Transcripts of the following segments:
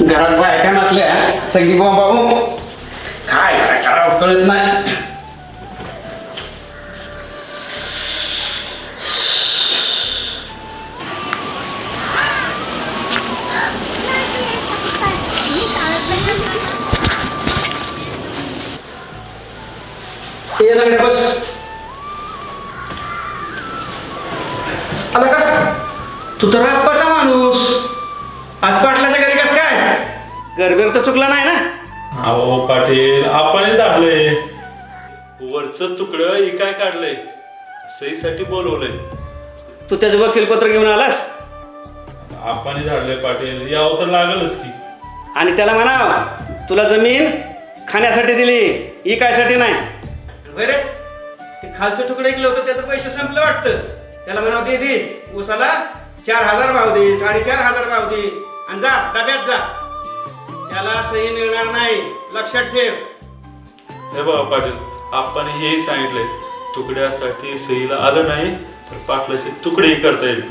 घरात बायका नसल्या सगळी बाबा काय काय करावं कळत नाही. ये लंगड्या बस. आला का तू तर आप्पाचा माणूस. आज पाटलाच्या घरी कस काय गरबेर तर चुकला नाही ना. अहो पाटील आपण धाडलंय वरचं तुकडं एकाय काढलंय सहीसाठी बोलवलंय. तू त्याचं वकीलपत्र घेऊन आलास. आपण धाडलंय पाटील यावं तर लागलच की. आणि त्याला म्हणाव तुला जमीन खाण्यासाठी दिली इकायसाठी नाही. बरे ते खालचं तुकडं ऐकलं होतं त्याचं पैसे संपलं वाटतं. त्याला म्हणाव दे उसाला 4,000 भाव दे 4,500 भाव दे आणि जा डब्यात जा. त्याला सही मिळणार नाही लक्षात ठेव. हे बघा पाटील आपण हेही सांगितलंय तुकड्यासाठी सहीला आलं नाही तर पाटलाचे तुकडेही करता येईल.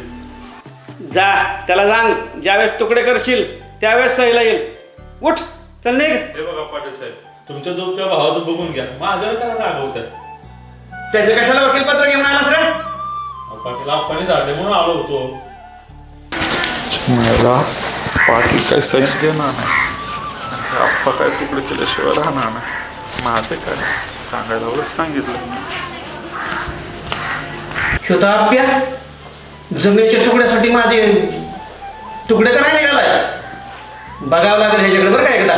जा त्याला सांग ज्यावेळेस तुकडे करशील त्यावेळेस सहीला येईल. उठ चल निघ. हे बघा पाटील साहेब तुमच्या दोघत्या भावाचं बघून घ्या माझ्यावर काय रागवताय. त्याचं कशाला वकीलपत्र घेऊन आलास रे. पाटील आपण धाडले म्हणून आलो होतो. मला पाटील काय सहीच देणार नाही आप्पा काय तुकडे केल्याशिवाय राहणार नाही. माझे काय सांगायला एवढं सांगितलं. होता आप्या जमिनीच्या तुकड्यासाठी माझे तुकडे करायला निघालाय. बघावं लागेल ह्याच्याकडे बरं का एकदा.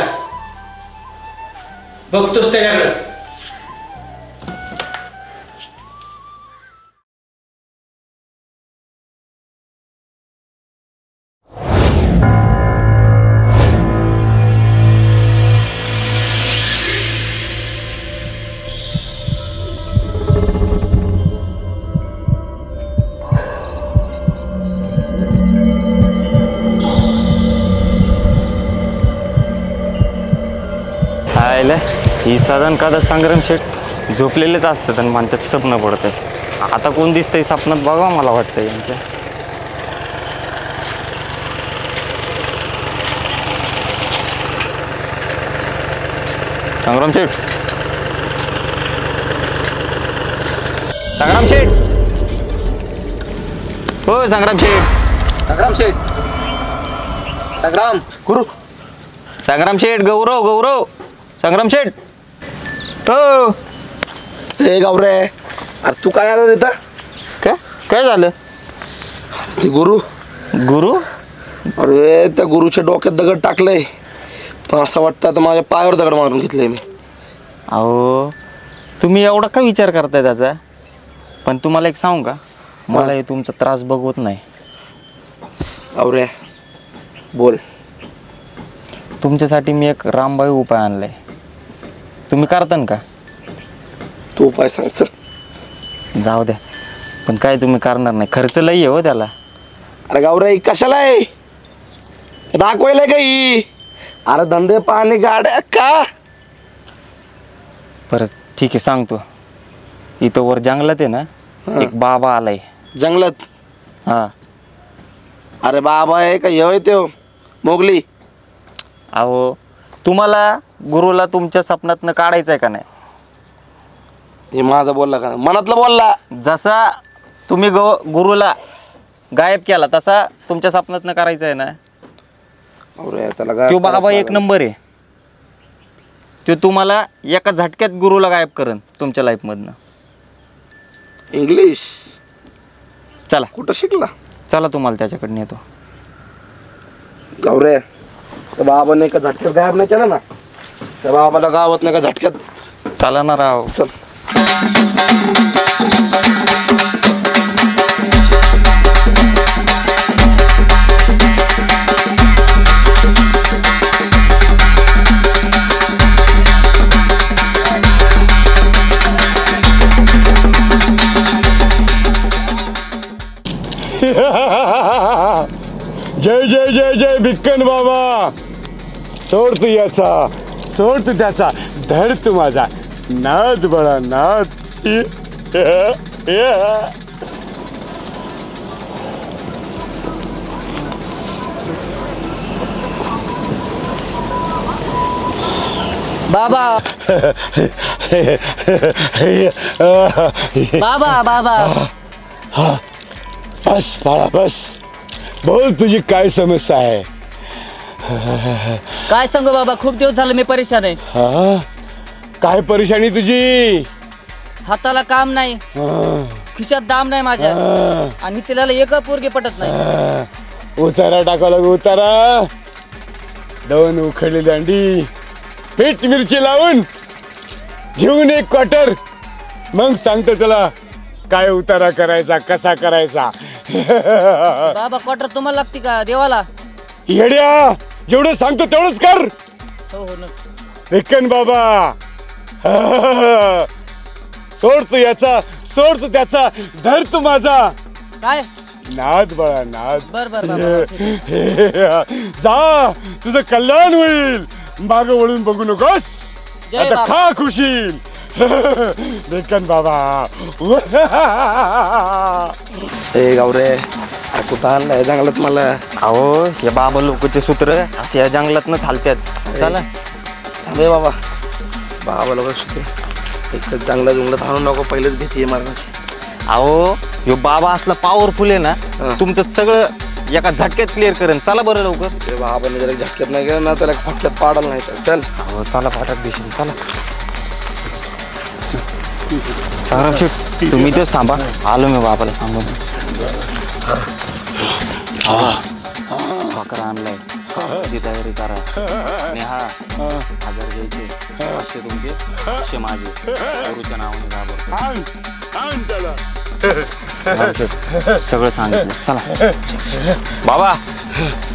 बघतोस त्याच्याकडे. ही साधारण का संग्राम शेठ झोपलेलेच असतात आणि म्हणतात स्वप्न पडतंय. आता कोण दिसतंय स्वप्नात बघा मला वाटतंय यांच्या. संग्राम शेठ संग्राम शेठ हो संग्राम शेठ संग्राम शेठ संग्राम गुरु संग्राम शेठ गौरव गौरव संग्राम शेठ हो. ए गावरे अरे तू काय आला रे इथं. काय काय झालं. ते गुरु गुरु अरे त्या गुरुच्या डोक्यात दगड टाकलंय पण असं वाटतं आता माझ्या पायावर दगड मारून घेतलंय मी. अहो तुम्ही एवढा का विचार करताय त्याचा. पण तुम्हाला एक सांगू का मला हे तुमचा त्रास बघवत नाही. गावरे बोल. तुमच्यासाठी मी एक रामबाई उपाय आणलाय. तुम्ही करतान का. तू उपाय सांग सर. जाऊ द्या पण काय तुम्ही करणार नाही खर्च लई आहे हो त्याला. अरे गावरे कशाला आहे दाखवायला काही. अरे धंदे पाणी गाड्या का. परत ठीक आहे सांगतो. इथं वर जंगलात आहे ना एक बाबा आलाय. जंगलात. हा अरे बाबा आहे का येऊ तो मोगली. अहो तुम्हाला गुरुला तुमच्या स्वप्नातनं काढायचं आहे का नाही. हे माझा बोलला का मनातला बोलला. जसा तुम्ही गुरुला गायब केला तसा तुमच्या स्वप्नातनं करायचं आहे ना. अरे त्याला तो बाबा एक नंबर आहे. तो तुम्हाला एका झटक्यात गुरुला गायब करेन तुमच्या लाईफमधनं. इंग्लिश चला कुठं शिकला. चला तुम्हाला त्याच्याकडे नेतो. गावरे त्या बाबाने एका झटक्यात गायब नाही केला ना. त्या बाबाला गावात नाही का झटक्यात. चला ना राव. चल. जय जय जय जय भिक्कन बाबा. सोड तू याचा सोड तू त्याचा धर तू माझा नाद बळा नाद. बाबा बाबा बाबा बस बाळा बस, बोल तुझी काय समस्या आहे? काय सांगू बाबा, खूप दिवस झाले मी परेशान आहे. हा, काय परेशानी तुझी? हाताला काम नाही, खिशात दाम नाही माझ्या, आणि तिला एक पोरगी पटत नाही. उतारा टाकावा लागू, उतारा. 2 उखडली दांडी, पीठ मिरची लावून घेऊन 1 क्वार्टर, मग सांगतो तुला काय उतारा करायचा, कसा करायचा. बाबा क्वार्टर तुम्हाला लागते का देवाला? येड्या, जेवढं सांगतो तेवढंच कर. हो हो ना. भिक्कन बाबा, सोड तू याचा, सोड तू त्याचा, धर तू माझा. काय नाद बाळा, नाद. बर बर बाबा. जा, तुझं कल्याण होईल. माग वळून बघू नकोस. जय आता बाबा. खा खुशील. भिक्कन बाबा. ए गावरे, कुठं आणलाय जंगलात मला? अहो हे बाबा लोकचे सूत्र असे या जंगलातनं चालतात. चला थांबे बाबा, बाबा लोक एक तर चांगला जुंगलात आणू नको, पहिलेच भीती आहे मारण्याची. अहो ह्यो बाबा असला पॉवरफुल आहे ना, तुमचं सगळं एका झटक्यात क्लिअर करेन. चला बरं लवकर. ते बाबाने जरा झटक्यात नाही गेलं ना, त्याला फटक्यात पाडायला नाही तर. चल. हो चला फाटक दिसेल. चला संग्राम शेठ, तुम्ही इथेच थांबा, आलो मी बाबाला सांगून. बकरा आणलाय, त्याची तयारी करा. आणि हा 1000 घ्यायचे, 500 तुमचे, 500 माझे. गुरुच्या नावाने घाबरतो. संग्राम शेठ सगळं सांगितलं. चला बाबा.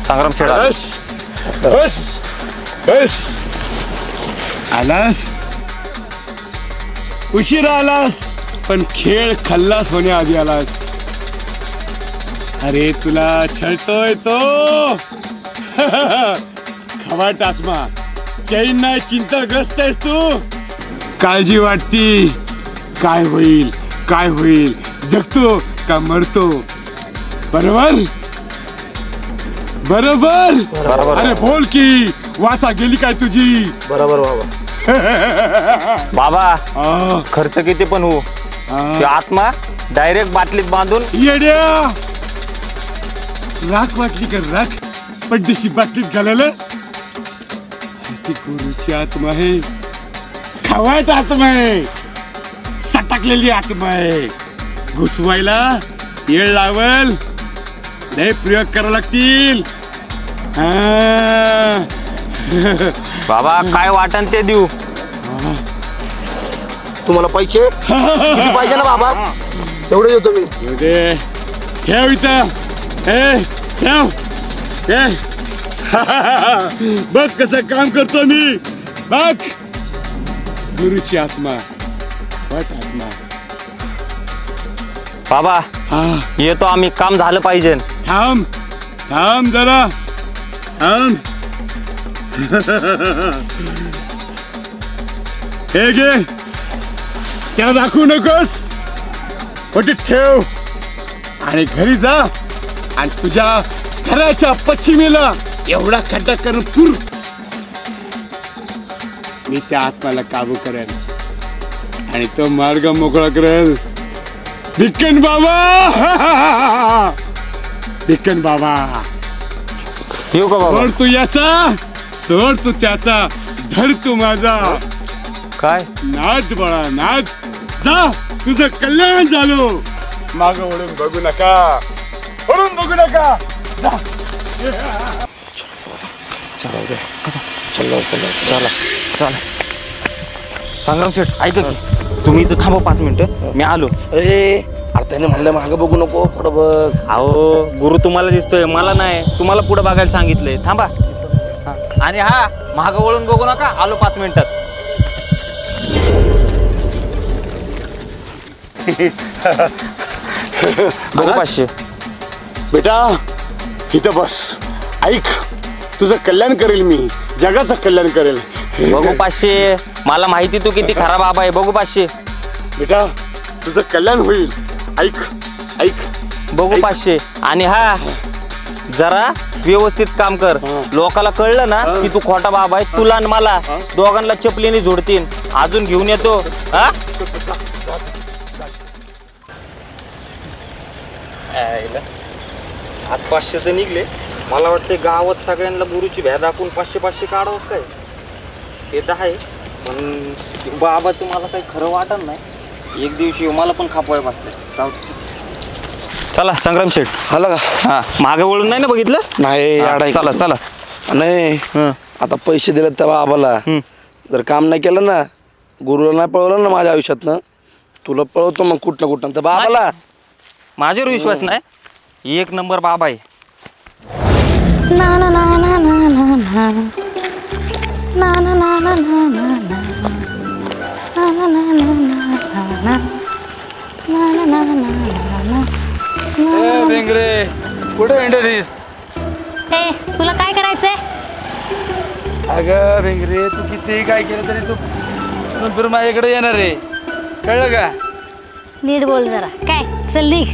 संग्राम शेठ बस बस बस. आलास, उशीर आलास, पण खेळ खल्लास होण्याआधी आलास. अरे तुला छळतोय तो खवाट आत्मा. चैन नाही, चिंताग्रस्त आहेस तू. काळजी वाटती, काय होईल काय होईल, जगतो का मरतो. बरोबर बरोबर बरोबर. अरे बोल की, वाचा गेली काय तुझी? बरोबर बाबा. बाबा खर्च किती पण हो, ते आत्मा डायरेक्ट बाटलीत बांधून. येड्या, राख वाटली का राख, पड्डीशी बाटलीत घालायला? ती गुरुची आत्मा आहे, खवायचा आत्मा आहे, सटकलेली आत्मा आहे. घुसवायला येळ लावल, लय प्रयोग करावे लागतील. बाबा काय वाटन ते देऊ. तुम्हाला पैसे किती पाहिजे ना बाबा, तेवढे देतो मी. येऊ दे, ठेव इथं. ठेव. बघ कसं काम करतो मी, बघ. गुरुची आत्मा, वाट आत्मा. बाबा येतो आम्ही, काम झालं पाहिजे. थांब थांब जरा, थांब. हे घे, त्याला दाखवू नकोस, पटीत ठेव आणि घरी जा. आणि तुझ्या घराच्या पश्चिमेला एवढा खड्डा करून पुर. मी त्या आत्माला काबू करेन आणि तो मार्ग मोकळा करेल. भिक्कन बाबा, भिक्कन बाबा. येऊ का बाबा? सोड तू याचा, सोड तू त्याचा, धर तू माझा. काय नाद बाळा, नाद. जा, तुझं कल्याण झालो. माग वळून बघू नका, वळून बघू नका. जा. चला चला. संग्राम शेठ ऐका की, तुम्ही इथं थांबा 5 मिनिटं, मी आलो. अरे त्याने म्हणलं मागं बघू नको, पुढं बघ. अहो गुरु तुम्हाला दिसतोय, मला नाही. तुम्हाला पुढे बघायला सांगितलंय. थांबा. आणि हा मागं वळून बघू नका, आलो 5 मिनिटात. बघू 500. बेटा इथं बस, ऐक. तुझं कल्याण करेल मी, जगाचं कल्याण करेल. बघू 500. मला माहिती तू किती खराब बाबा आहे. बघू 500. बेटा तुझं कल्याण होईल, ऐक ऐक. बघू 500. आणि हा जरा व्यवस्थित काम कर. लोकाला कळलं ना की तू खोटा बाबा आहे, तुला आणि मला दोघांना चपलीने झोडतीन. अजून घेऊन येतो. हा आज 500 तर निघले. मला वाटतं गावात सगळ्यांना गुरुची भ्या दाखवून 500 काढावं काय. ते तर आहे, पण बाबाचं मला काही खरं वाटत नाही. एक दिवशी मला पण खापवाय बसले. जाऊ दे. चला संग्राम शेठ. आला का? हा मागे वळून नाही ना बघितलं? नाही हा, चला चला. नाही आता पैसे दिले त्या बाबाला, जर काम नाही केलं ना, गुरुला नाही पळवलं ना माझ्या आयुष्यातनं, तुला पळवतो मग कुठं तर बाबाला. माझ्यावर विश्वास नाही. एक नंबर बाबा आहे. ना ना ना ना ना ना ना ना ना ना ना ना बेंगरे कुठे इंटरव्ह्यूस? ए तुला काय करायचंय? अगं बेंगरे, तू किती काय केलं तरी तू फिरून माझ्याकडे येणार आहे, कळलं का? नीट बोल जरा. काय चल निघ.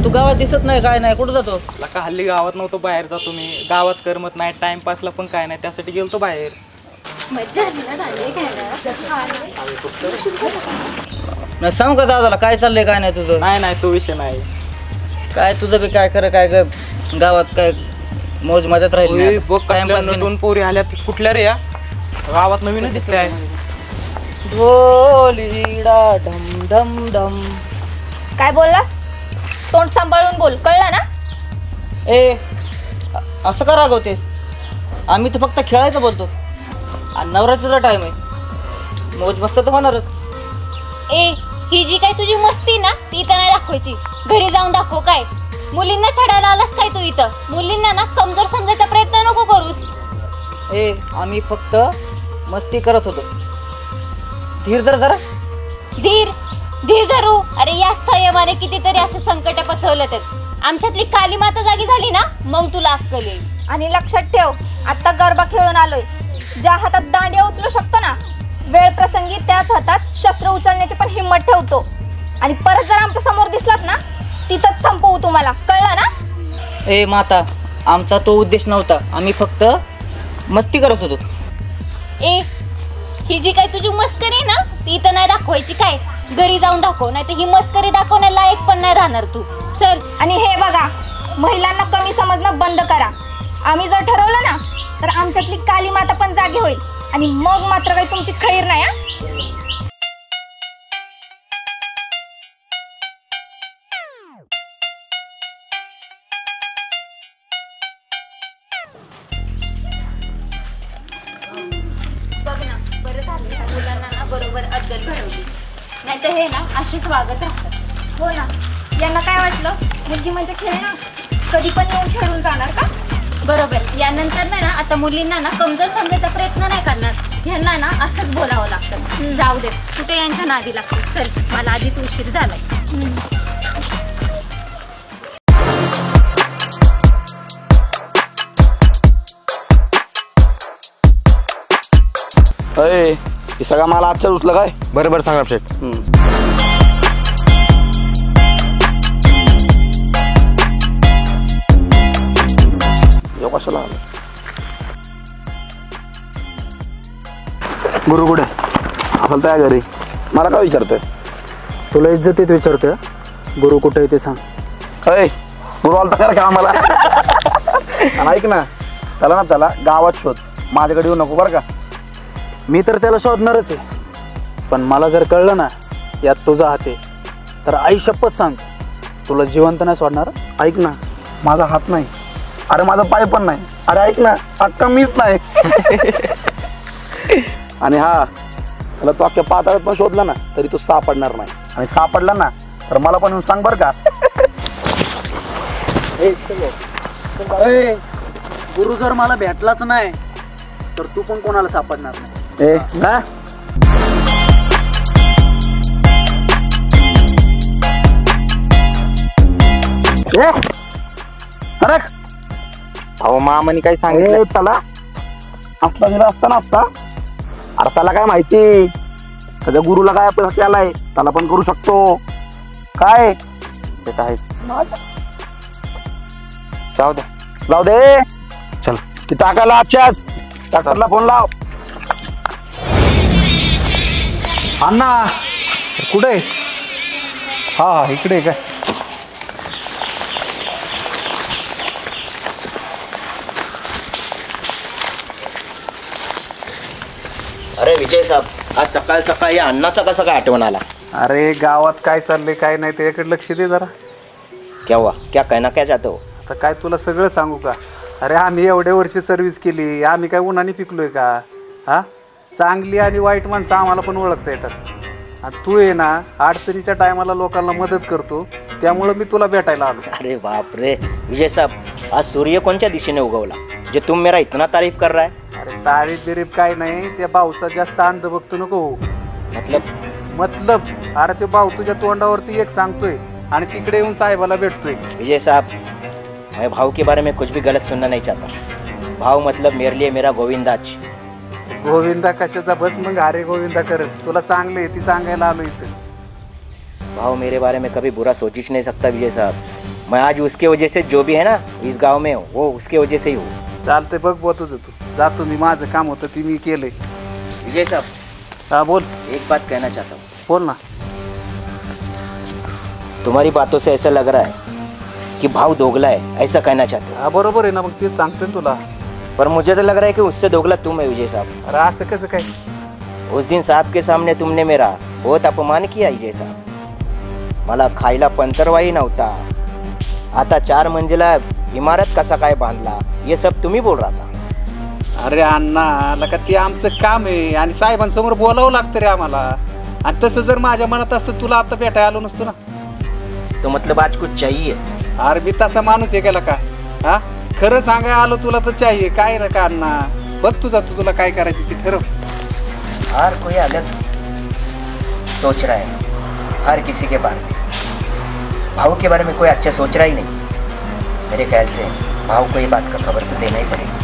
तू गावात दिसत नाही, काय नाही, कुठं जातो? लका हल्ली गावात नव्हतो, बाहेर जातो मी. गावात करमत नाही, टाइमपासला पण काय नाही, त्यासाठी गेलतो बाहेर. नाही सांग का दादाला काय चाललंय काय नाही तुझं? नाही तो विषय नाही. काय तुझं बी काय खरं काय ग, गावात काय मौज मजात राहिली बघ कसल्या नटून पोरी आल्यात. कुठल्या रे या गावात नवीन दिसल्या. ढोलीडा ढम ढम ढम. काय बोललास? तोंड सांभाळून बोल, कळलं ना? ए असं का रागवतेस? आम्ही तर फक्त खेळायचं बोलतो. आणि नवरात्रीचा टाइम आहे, मौज मस्त तर होणारच. ए ही जी काय तुझी मस्ती ना ती इथं नाही दाखवायची, घरी जाऊन दाखव. काय मुलींना छडायला आलास काय तू इथं? मुलींना ना कमजोर समजायचा प्रयत्न नको करूस. ए आम्ही फक्त मस्ती करत होतो. धीर धर जरा. धीर धीर धरू? अरे या संयमाने कितीतरी असे संकट पचवले आहेत. आमच्यातली काली माता जागी झाली ना मग तुला अक्कल येईल. आणि लक्षात ठेव, आता गरबा खेळून आलोय. ज्या हातात दांडिया उचलू शकतो ना, वेळ प्रसंगी त्याच हातात शस्त्र उचलण्याची पण हिंमत ठेवतो. आणि परत जर आमच्या समोर दिसलात ना, तिथंच संपवू तुम्हाला, कळलं ना? ए माता, आमचा तो उद्देश नव्हता, आम्ही फक्त मस्ती करत होतो. ए ही जी काय तुझी मस्करी ना ती इथं नाही दाखवायची. काय घरी जाऊन दाखव, नाही तर ही मस्करी दाखवण्या लायक पण नाही राहणार तू. चल. आणि हे बघा, महिलांना कमी समजणं बंद करा. आम्ही जर ठरवलं ना तर आमच्यातली काली माता पण जागी होईल. आणि मग मात्र काही तुमची खैर नाही. बघ ना, बरं झालं ह्या मुलांना ना बरोबर अद्दल घडवली, नाही तर हे ना अशीच वागत राहतात. हो ना, यांना काय वाटलं मुलगी म्हणजे खेळ ना, कधी पण येऊन छेडून जाणार का? बरोबर. यानंतर ना आता मुलींना ना कमजोर समजायचा प्रयत्न नाही करणार. ह्यांना ना असंच बोलावं लागतं. जाऊ दे, कुठे यांच्या नादी लागतं. चल, मला आधीच उशीर झालाय. अय हे सगळा मला आजच्या उचलं काय? बरोबर सांगा शेठ. कशाला आलं? गुरु कुठे? आपण त्या घरी. मला काय विचारतोय? तुला इज्जतीत विचारतोय. गुरु कुठे आहे ते सांग. अय गुरु आलता का रे आम्हाला? आणि ऐक ना, त्याला गावात शोध, माझ्याकडे येऊ नको बरं का. मी तर त्याला शोधणारच आहे, पण मला जर कळलं ना यात तुझा हात आहे तर आई शपथ सांग तुला जिवंत नाही सोडणार. ऐक ना, माझा हात नाही, अरे माझा पाय पण नाही, अरे ऐक ना, अक्का मीच नाही. आणि हा त्याला तू अख्ख्या पाताळात पण शोधला ना तरी तो सापडणार नाही, आणि सापडला ना तर मला पण येऊन सांग बरं का. गुरु जर मला भेटलाच नाही तर तू पण कोणाला सापडणार नाही. ए ना सरक. अहो मामाने काय सांगितलं? त्याला असला दिला असता ना असता. अरे त्याला काय माहिती, त्याच्या गुरुला काय आपल्यासाठी आलाय, त्याला पण करू शकतो काय. ते तर आहेच. जाऊ दे चल. ती टाकायला आजच्याच डॉक्टरला फोन लाव. अण्णा कुठे? हा इकडे काय? अरे विजय साहेब, आज सकाळ सकाळी अण्णाचा कसा काय आठवण आला? अरे गावात काय चाललंय काय नाही त्याच्याकडे लक्ष दे जरा. क्या हुआ? क्या कहना क्या चाहते हो? आता काय तुला सगळं सांगू का? अरे आम्ही एवढ्या वर्षी सर्व्हिस केली, आम्ही काय उन्हाने पिकलोय का? हा, चांगली आणि वाईट माणसं आम्हाला पण ओळखता येतात. आणि तू आहे ना अडचणीच्या टायमाला लोकांना मदत करतो, त्यामुळं मी तुला भेटायला आलो. अरे बाप रे विजय साहब, आज सूर्य कोणत्या दिशेने उगवला जे तुम मेरा इतना तारीफ कर रहा है? अरे तारीफ बिरीफ काय नाही, त्या भाऊचा जास्त अंध बघतो नको. मतलब अरे ते भाऊ तुझ्या तोंडावरती एक सांगतोय आणि तिकडे येऊन साहेबाला भेटतोय. विजय साहब, मैं भाव के बारे में कुछ भी गलत सुनना नहीं चाहता. भाव मतलब मेरे लिए मेरा गोविंदाज. गोविंदा कशाचा बस मग अरे गोविंदा करत, तुला चांगले ती सांगायला आलो इथं. भाव मेरे बारे में कभी बुरा सोच ही नहीं सकता विजय साहब. मैं आज उसके वजह से जो भी है ना इस गांव में हूँ, वो उसके वजह से ही हूँ. चालते बघ बुवा तुझं, तू जातो मी, माझं काम होतं ती मी केलंय. विजय साहब, हाँ बोल. एक बात कहना चाहता हूँ. बोल ना. तुम्हारी बातों से ऐसा लग रहा है कि भाव दोगला है, ऐसा कहना चाहते हो? हा बरोबर आहे ना, मग तेच सांगते ना तुला. पर मुझे तो लग रहा है कि उससे दोगला तुम है विजय साहब. अरे असं कसं काय? उस दिन साहब के सामने तुमने मेरा बहुत अपमान किया विजय साहब. मला खायला पंतरवाही नव्हता, आता 4 मंजिला इमारत कसा काय बांधला ये सब तुम्ही बोल रहा था. अरे अण्णा लका ते आमचं काम आहे आणि साहेबांसमोर बोलावं लागतं रे आम्हाला. आणि तसं जर माझ्या मनात असतं तुला आता भेटायला आलो नसतो ना. तो मतलब आज कुछ चाहिए? अरे मी तसा माणूस आहे गेला का? हा, खरं सांगाय आलो तुला तर चाहिए काय रे का अण्णा. बघ तुझा तुला काय करायचं ते ठरव. हर कोई अलग सोच रहा है हर किसी के बारे में. भाव के बारे में कोई अच्छा सोच रहा ही नहीं. मेरे ख्याल से भाव को ये बात का खबर तो देना ही पड़ेगा.